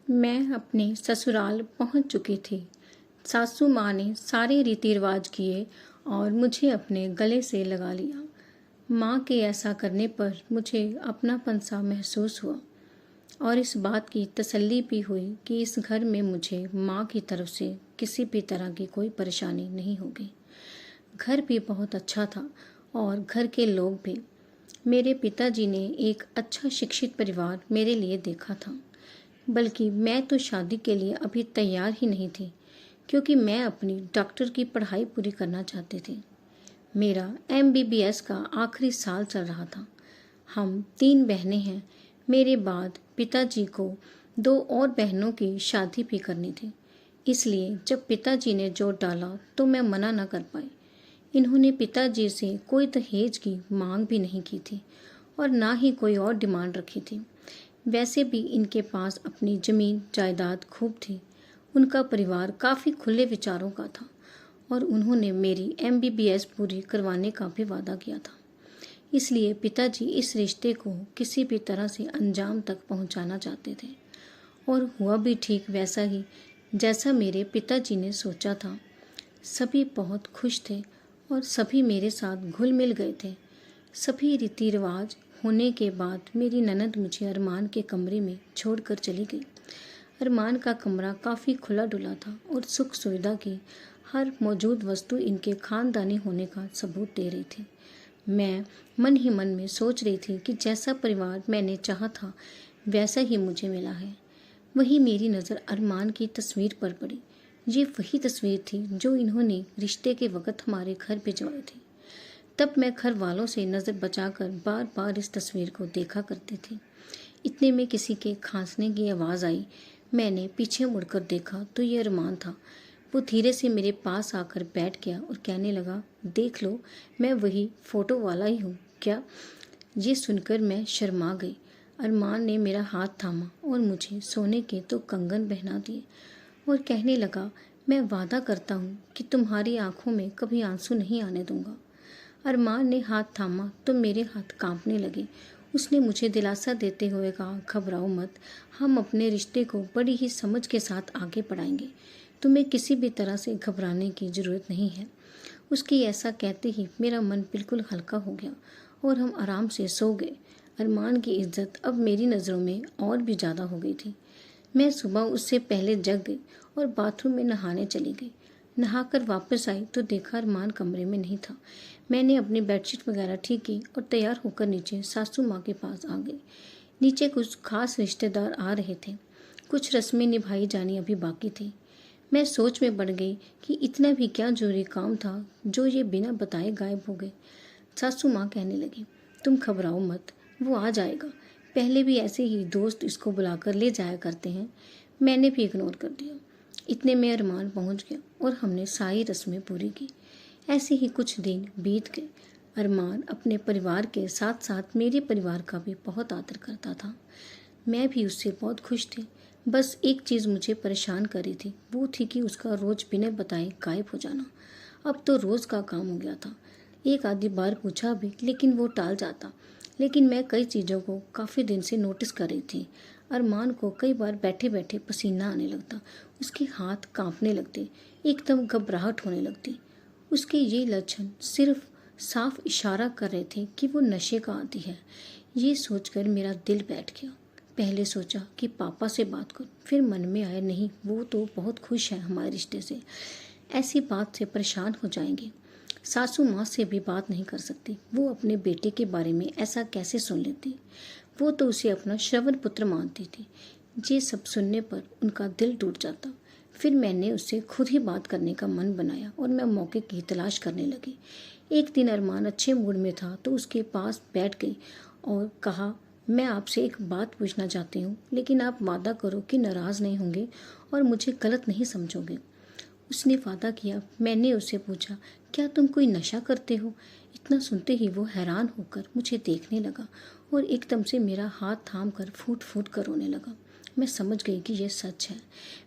मैं अपने ससुराल पहुंच चुकी थी। सासू माँ ने सारे रीति रिवाज किए और मुझे अपने गले से लगा लिया। माँ के ऐसा करने पर मुझे अपनापन सा महसूस हुआ और इस बात की तसल्ली भी हुई कि इस घर में मुझे माँ की तरफ से किसी भी तरह की कोई परेशानी नहीं होगी। घर भी बहुत अच्छा था और घर के लोग भी। मेरे पिताजी ने एक अच्छा शिक्षित परिवार मेरे लिए देखा था, बल्कि मैं तो शादी के लिए अभी तैयार ही नहीं थी, क्योंकि मैं अपनी डॉक्टर की पढ़ाई पूरी करना चाहती थी। मेरा MBBS का आखिरी साल चल रहा था। हम 3 बहनें हैं। मेरे बाद पिताजी को 2 और बहनों की शादी भी करनी थी। इसलिए जब पिताजी ने जोर डाला तो मैं मना न कर पाई। इन्होंने पिताजी से कोई दहेज की मांग भी नहीं की थी और ना ही कोई और डिमांड रखी थी। वैसे भी इनके पास अपनी ज़मीन जायदाद खूब थी। उनका परिवार काफ़ी खुले विचारों का था और उन्होंने मेरी MBBS पूरी करवाने का भी वादा किया था। इसलिए पिताजी इस रिश्ते को किसी भी तरह से अंजाम तक पहुंचाना चाहते थे और हुआ भी ठीक वैसा ही जैसा मेरे पिताजी ने सोचा था। सभी बहुत खुश थे और सभी मेरे साथ घुल मिल गए थे। सभी रीति रिवाज होने के बाद मेरी ननद मुझे अरमान के कमरे में छोड़कर चली गई। अरमान का कमरा काफ़ी खुला डुला था और सुख सुविधा की हर मौजूद वस्तु इनके खानदानी होने का सबूत दे रही थी। मैं मन ही मन में सोच रही थी कि जैसा परिवार मैंने चाहा था वैसा ही मुझे मिला है। वहीं मेरी नज़र अरमान की तस्वीर पर पड़ी। ये वही तस्वीर थी जो इन्होंने रिश्ते के वक्त हमारे घर भिजवाई थी। तब मैं घर वालों से नज़र बचाकर बार बार इस तस्वीर को देखा करती थी। इतने में किसी के खांसने की आवाज़ आई। मैंने पीछे मुड़कर देखा तो ये अरमान था। वो धीरे से मेरे पास आकर बैठ गया और कहने लगा, देख लो, मैं वही फ़ोटो वाला ही हूँ क्या? ये सुनकर मैं शर्मा गई। अरमान ने मेरा हाथ थामा और मुझे सोने के तो कंगन पहना दिए और कहने लगा, मैं वादा करता हूँ कि तुम्हारी आंखों में कभी आंसू नहीं आने दूंगा। अरमान ने हाथ थामा तो मेरे हाथ कांपने लगे। उसने मुझे दिलासा देते हुए कहा, घबराओ मत, हम अपने रिश्ते को बड़ी ही समझ के साथ आगे बढ़ाएंगे। तुम्हें किसी भी तरह से घबराने की ज़रूरत नहीं है। उसकी ऐसा कहते ही मेरा मन बिल्कुल हल्का हो गया और हम आराम से सो गए। अरमान की इज्जत अब मेरी नज़रों में और भी ज़्यादा हो गई थी। मैं सुबह उससे पहले जग गई और बाथरूम में नहाने चली गई। नहाकर वापस आई तो देखा अरमान कमरे में नहीं था। मैंने अपनी बेडशीट वगैरह ठीक की और तैयार होकर नीचे सासू माँ के पास आ गई। नीचे कुछ खास रिश्तेदार आ रहे थे। कुछ रस्में निभाई जानी अभी बाकी थी। मैं सोच में पड़ गई कि इतना भी क्या जरूरी काम था जो ये बिना बताए गायब हो गए। सासू माँ कहने लगी, तुम घबराओ मत, वो आ जाएगा। पहले भी ऐसे ही दोस्त इसको बुलाकर ले जाया करते हैं। मैंने भी इग्नोर कर दिया। इतने में अरमान पहुंच गया और हमने सारी रस्में पूरी की। ऐसे ही कुछ दिन बीत गए। अरमान अपने परिवार के साथ साथ मेरे परिवार का भी बहुत आदर करता था। मैं भी उससे बहुत खुश थी। बस एक चीज़ मुझे परेशान कर रही थी, वो थी कि उसका रोज़ बिना बताए गायब हो जाना। अब तो रोज़ का काम हो गया था। एक आधी बार पूछा भी लेकिन वो टाल जाता। लेकिन मैं कई चीज़ों को काफ़ी दिन से नोटिस कर रही थी। अरमान को कई बार बैठे बैठे पसीना आने लगता, उसके हाथ कांपने लगते, एकदम घबराहट होने लगती। उसके ये लक्षण सिर्फ साफ इशारा कर रहे थे कि वो नशे का आदी है। ये सोचकर मेरा दिल बैठ गया। पहले सोचा कि पापा से बात करूं, फिर मन में आया नहीं, वो तो बहुत खुश है हमारे रिश्ते से, ऐसी बात से परेशान हो जाएंगे। सासू माँ से भी बात नहीं कर सकती, वो अपने बेटे के बारे में ऐसा कैसे सुन लेती। वो तो उसे अपना श्रवण पुत्र मानती थी। ये सब सुनने पर उनका दिल टूट जाता। फिर मैंने उससे खुद ही बात करने का मन बनाया और मैं मौके की तलाश करने लगी। एक दिन अरमान अच्छे मूड में था तो उसके पास बैठ गई और कहा, मैं आपसे एक बात पूछना चाहती हूँ, लेकिन आप वादा करो कि नाराज़ नहीं होंगे और मुझे गलत नहीं समझोगे। उसने वादा किया। मैंने उससे पूछा, क्या तुम कोई नशा करते हो? इतना सुनते ही वो हैरान होकर मुझे देखने लगा और एकदम से मेरा हाथ थाम कर फूट फूट कर रोने लगा। मैं समझ गई कि यह सच है।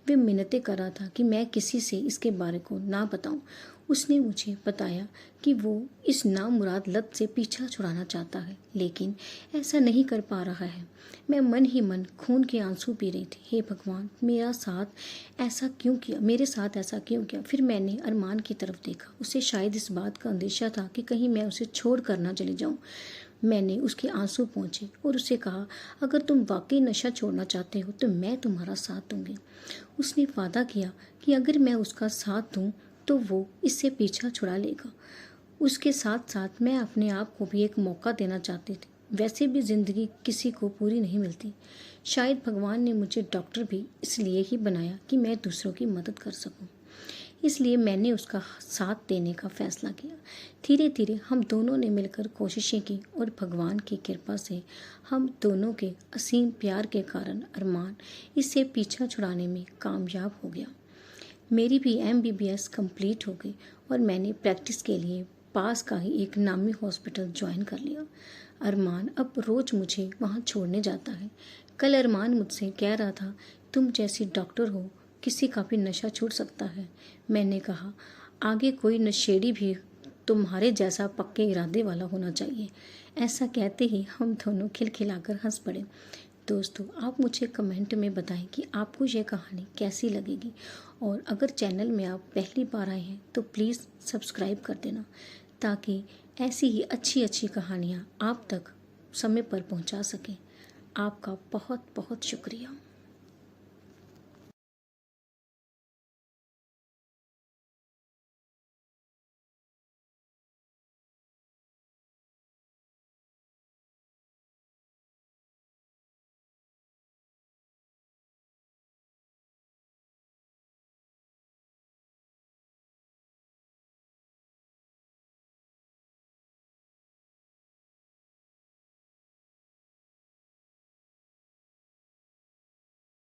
वे मिन्नतें कर रहा था कि मैं किसी से इसके बारे को ना बताऊं। उसने मुझे बताया कि वो इस नामुराद लत से पीछा छुड़ाना चाहता है, लेकिन ऐसा नहीं कर पा रहा है। मैं मन ही मन खून के आंसू पी रही थी। हे भगवान, मेरे साथ ऐसा क्यों किया? फिर मैंने अरमान की तरफ देखा। उसे शायद इस बात का अंदेशा था कि कहीं मैं उसे छोड़ कर ना चली जाऊं। मैंने उसके आंसू पोंछे और उसे कहा, अगर तुम वाकई नशा छोड़ना चाहते हो तो मैं तुम्हारा साथ दूंगी। उसने वादा किया कि अगर मैं उसका साथ दूं तो वो इससे पीछा छुड़ा लेगा। उसके साथ साथ मैं अपने आप को भी एक मौका देना चाहती थी। वैसे भी जिंदगी किसी को पूरी नहीं मिलती। शायद भगवान ने मुझे डॉक्टर भी इसलिए ही बनाया कि मैं दूसरों की मदद कर सकूं। इसलिए मैंने उसका साथ देने का फैसला किया। धीरे धीरे हम दोनों ने मिलकर कोशिशें की और भगवान की कृपा से हम दोनों के असीम प्यार के कारण अरमान इससे पीछा छुड़ाने में कामयाब हो गया। मेरी भी MBBS कंप्लीट हो गई और मैंने प्रैक्टिस के लिए पास का ही एक नामी हॉस्पिटल ज्वाइन कर लिया। अरमान अब रोज़ मुझे वहाँ छोड़ने जाता है। कल अरमान मुझसे कह रहा था, तुम जैसी डॉक्टर हो, किसी का भी नशा छूट सकता है। मैंने कहा, आगे कोई नशेड़ी भी तुम्हारे जैसा पक्के इरादे वाला होना चाहिए। ऐसा कहते ही हम दोनों खिलखिलाकर हंस पड़े। दोस्तों, आप मुझे कमेंट में बताएं कि आपको ये कहानी कैसी लगेगी, और अगर चैनल में आप पहली बार आए हैं तो प्लीज़ सब्सक्राइब कर देना, ताकि ऐसी ही अच्छी अच्छी कहानियाँ आप तक समय पर पहुँचा सकें। आपका बहुत बहुत शुक्रिया।